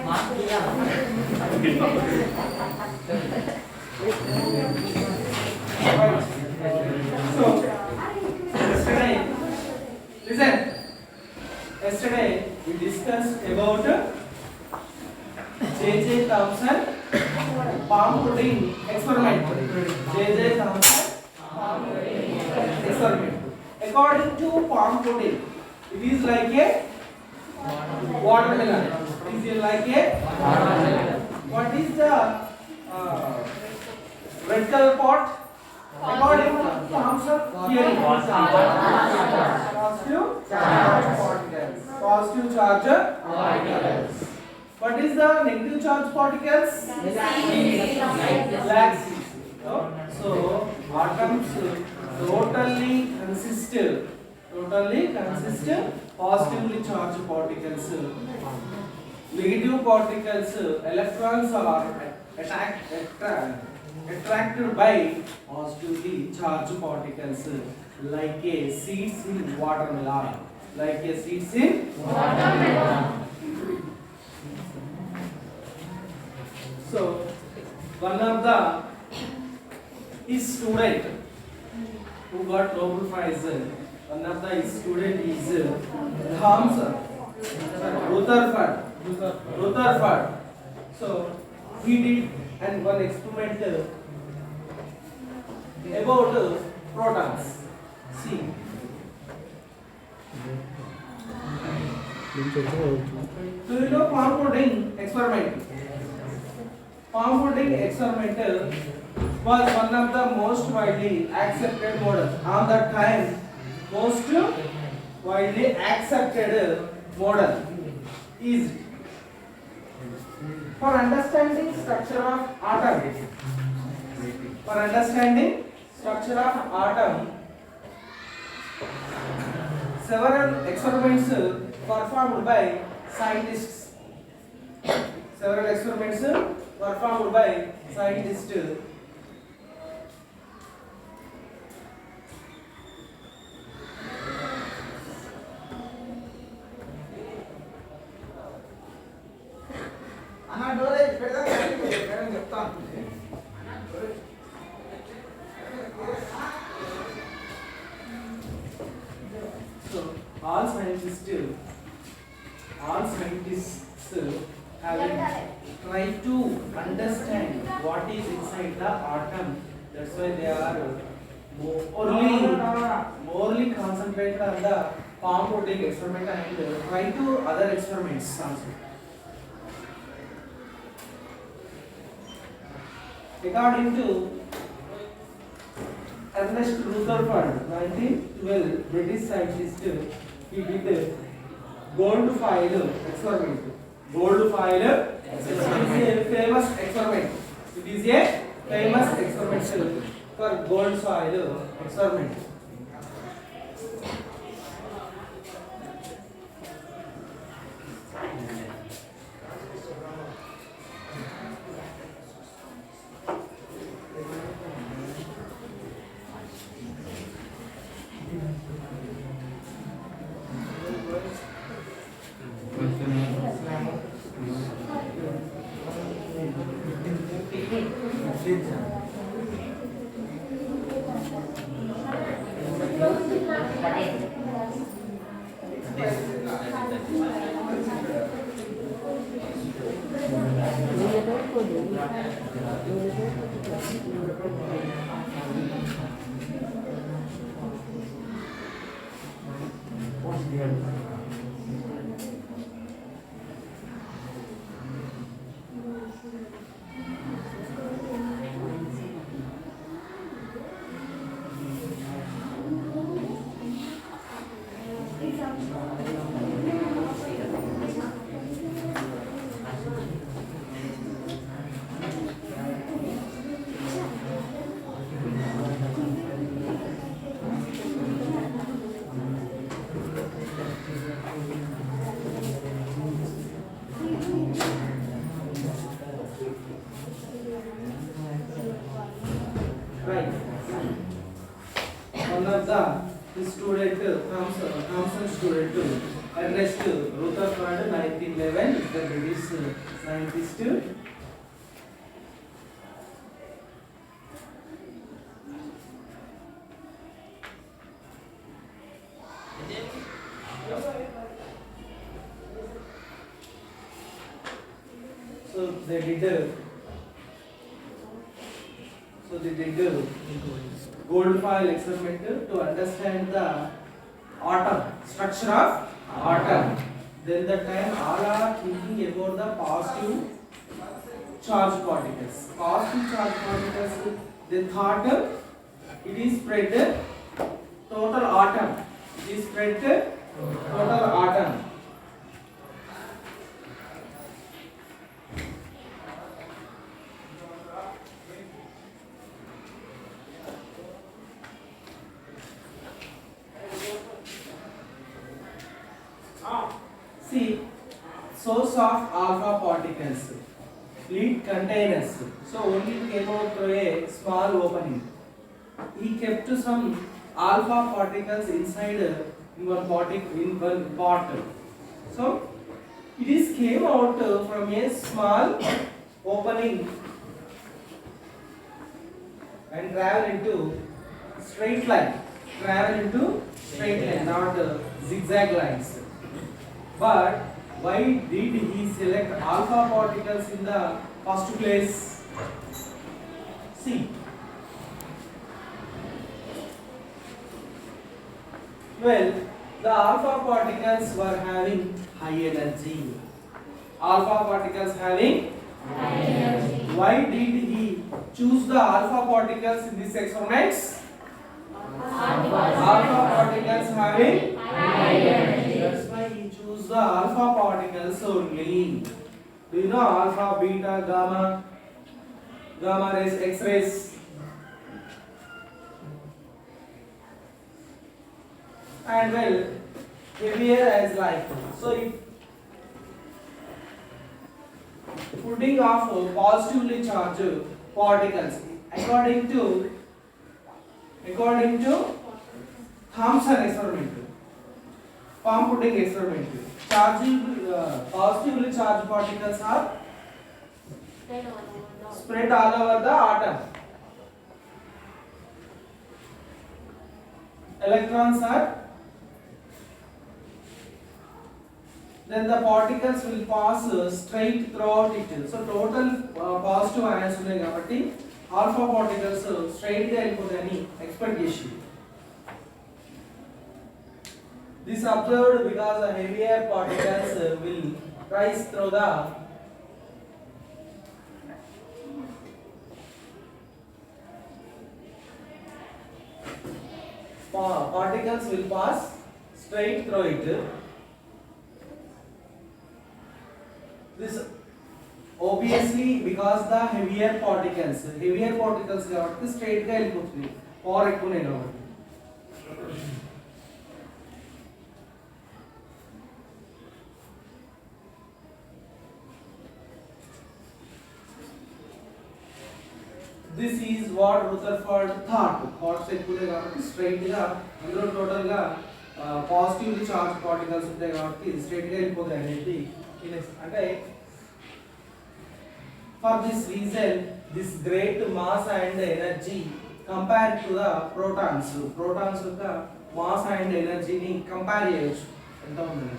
So, yesterday, listen. Yesterday we discussed about J.J. Thomson palm pudding experiment. J.J. Thomson palm pudding experiment. According to palm pudding, it is like a watermelon. It is like a watermelon. What is the red color pot? According to Thomson theory, positive charge particles. Positive charge particles. What is the negative charge particles? Black CC. So atoms totally consist positively charged particles. Negative particles, electrons are attracted by positively charged particles, like a seeds in watermelon. Like a seeds in watermelon. So, one of the his student who got Nobel Prize, one of the his student is Thomson, Rutherford. So, he did and one experiment about protons. See. Do you know palm pudding experiment? Palm pudding experiment was one of the most widely accepted models. On that time, most widely accepted model is for understanding structure of atom. For understanding structure of atom, several experiments performed by scientists. Several experiments performed by scientists so all scientists have tried to understand what is inside the atom. That's why they are morely concentrated on the palm pudding experiment and try to other experiments also. According to Ernest Rutherford, 1912, British scientist, he did gold foil experiment. Gold foil experiment is a famous experiment. It is a famous experiment for gold foil experiment. Right. One of the student Thomson student Ernest Rutherford discovered 1911 is the British scientist. So they did gold foil experiment to understand the atom, structure of atom. Then the time all are thinking about the positive charge particles. Positive charge particles, they thought it is spread total atom. It is spread total atom. See, source of alpha particles, lead containers. So only came out through a small opening. He kept some alpha particles inside in one pot. So it is came out from a small opening and travel into straight line. Not zigzag lines. But why did he select alpha particles in the first place? See. Well, the alpha particles were having high energy. Alpha particles having high energy. Why did he choose the alpha particles in these experiments? Alpha particles having high energy. That's why he chose the alpha particles only. Do you know alpha, beta, gamma? Gamma rays, X-rays. And well, heavier as light. So if putting of positively charged particles according to Thomson experiment, palm pudding experiment, positively charged particles are spread all over the atom. Electrons are, then the particles will pass straight throughout it. So total positive ions ఉన్నాయి కాబట్టి alpha particles straight గా వెళ్ళిపోతాయని expect చేసి. This observed because the heavier particles will rise through the particles will pass straight through it. This obviously because the heavier particles కాబట్టి straight గా వెళ్ళిపోతుంది, power ఎక్కువ ఉన్నాయి కాబట్టి. This is what Rutherford thought. Thoughts ఎక్కువే కాబట్టి straight గా అందులో టోటల్ గా పాజిటివ్లీ చార్జ్ పార్టికల్స్ ఉంటాయి కాబట్టి స్ట్రైట్ గా వెళ్ళిపోతాయి అనేది అంటే for this reason this great mass and energy compared to the protons యొక్క mass and energy ని కంపేర్ చేయొచ్చు ఎంత ఉందని.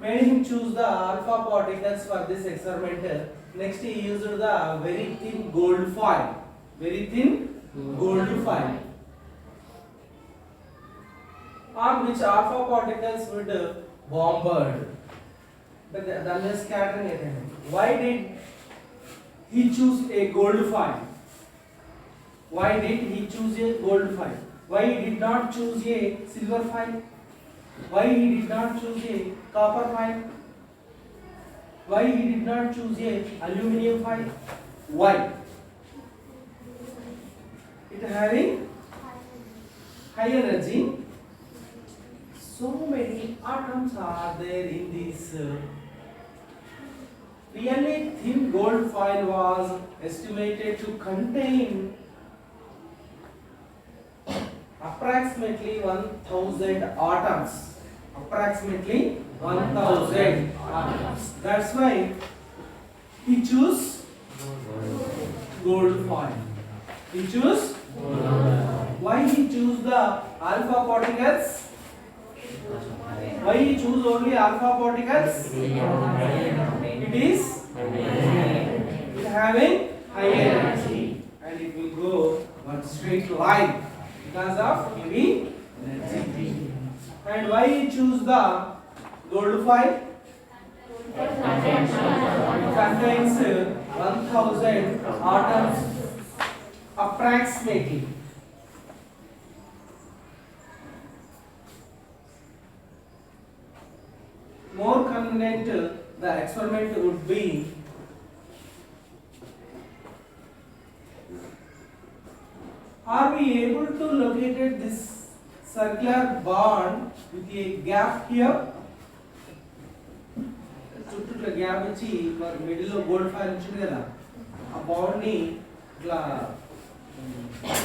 Made him choose the alpha particles for this experiment. Next he used the very thin gold foil, on which alpha particles would bombard. But then scattering it. Why did he choose a gold foil? Why did he choose a gold foil? Why he did not choose a silver foil? Why he did not choose a copper foil? Why he did not choose a aluminum foil? Why? It having high energy. So many atoms are there in this. Really thin gold foil was estimated to contain approximately 1000 atoms. approximately 1000 atoms. That's why he choose gold foil. He choose why he choose the alpha particles? Why he choose only alpha particles? It is having high energy and it will go one straight line because of heavy energy. And why he choose the gold foil? It contains 1000 atoms approximately. More convenient the experiment would be are we able to locate this circular bond with a gap here? చుట్టూ gap ఇచ్చి middle లో gold file వచ్చింది కదా ఆ bond ని ఇట్లా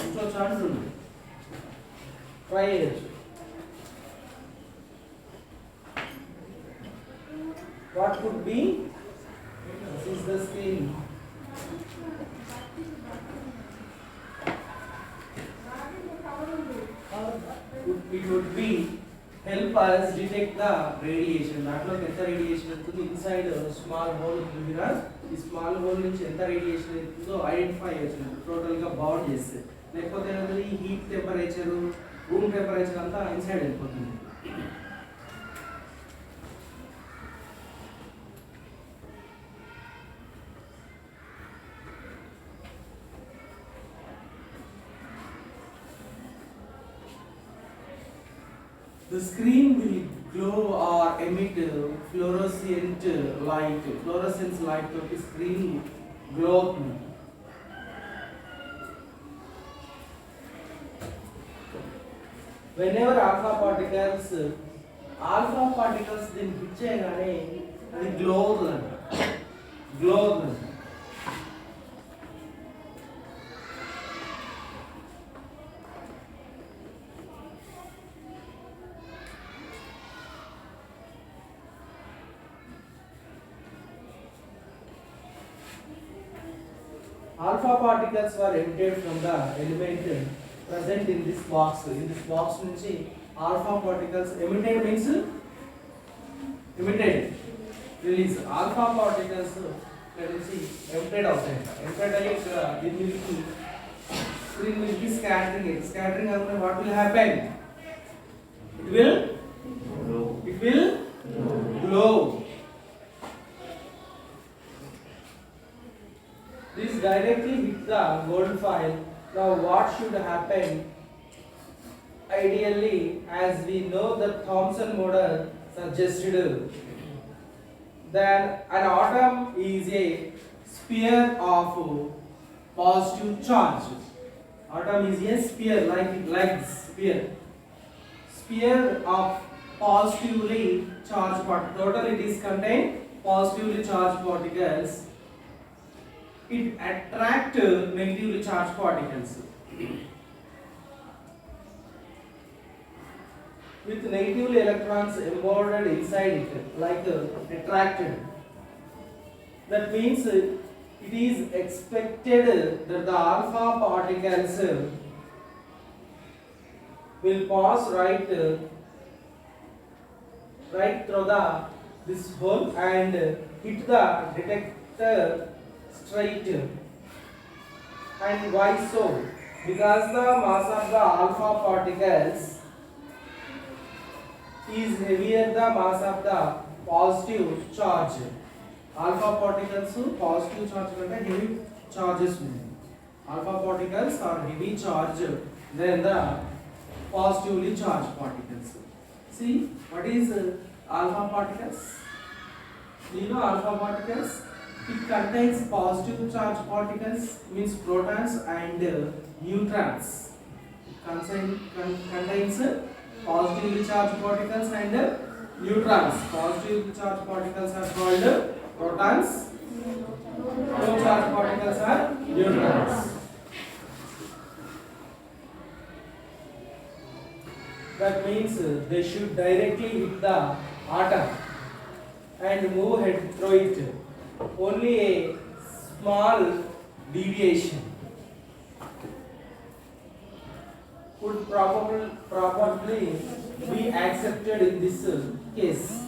ఉంచొచ్చు అంటుంది try చేయొచ్చు what could be this is the screen it would be help us detect the radiation దాంట్లో ఎంత రేడియేషన్ ఉంటుంది ఇన్సైడ్ స్మాల్ హోల్ ఉంటుంది కదా ఈ స్మాల్ హోల్ నుంచి ఎంత రేడియేషన్ ఉంటుందో ఐడెంటిఫై చేయొచ్చు టోటల్ గా బౌండ్ చేస్తే లేకపోతే ఏమవుతుంది హీట్ టెంపరేచర్ రూమ్ టెంపరేచర్ అంతా ఇన్సైడ్ వెళ్ళిపోతుంది The screen will glow or emit fluorescent light. Fluorescence light to the screen glow. Whenever alpha particles then hit cheyagane adi glow. Alpha particles were emitted from the element present in this box. In this box nunchi alpha particles emitted means emitted release alpha particles nunchi emitted outside. Emitted ayi this will be screen will be scattering after what will happen? It will glow. This directly hit the gold foil. Now what should happen? Ideally, as we know the Thomson model suggested that an atom is a sphere of positive charge. Atom is a sphere like this sphere of positively charged particles. Total it is contain positively charged particles. It attract negatively charged particles with negatively electrons embodied inside it like attracted. That means it is expected that the alpha particles will pass right through this hole and hit the detector straight. And why so? Because the mass of the alpha particles is heavier the mass of the positive charge. Alpha particles positive charge kante heavy charges unnai. Alpha particles are heavy charge than the positively charged particles. See what is alpha particles? Do you know alpha particles? It contains positive charge particles means protons and neutrons. It contains positively charged particles and neutrons. Positively charged particles are called protons. No charged particles are neutrons. That means they should directly hit the atom and move ahead through it. Only a small deviation could probably be accepted in this case.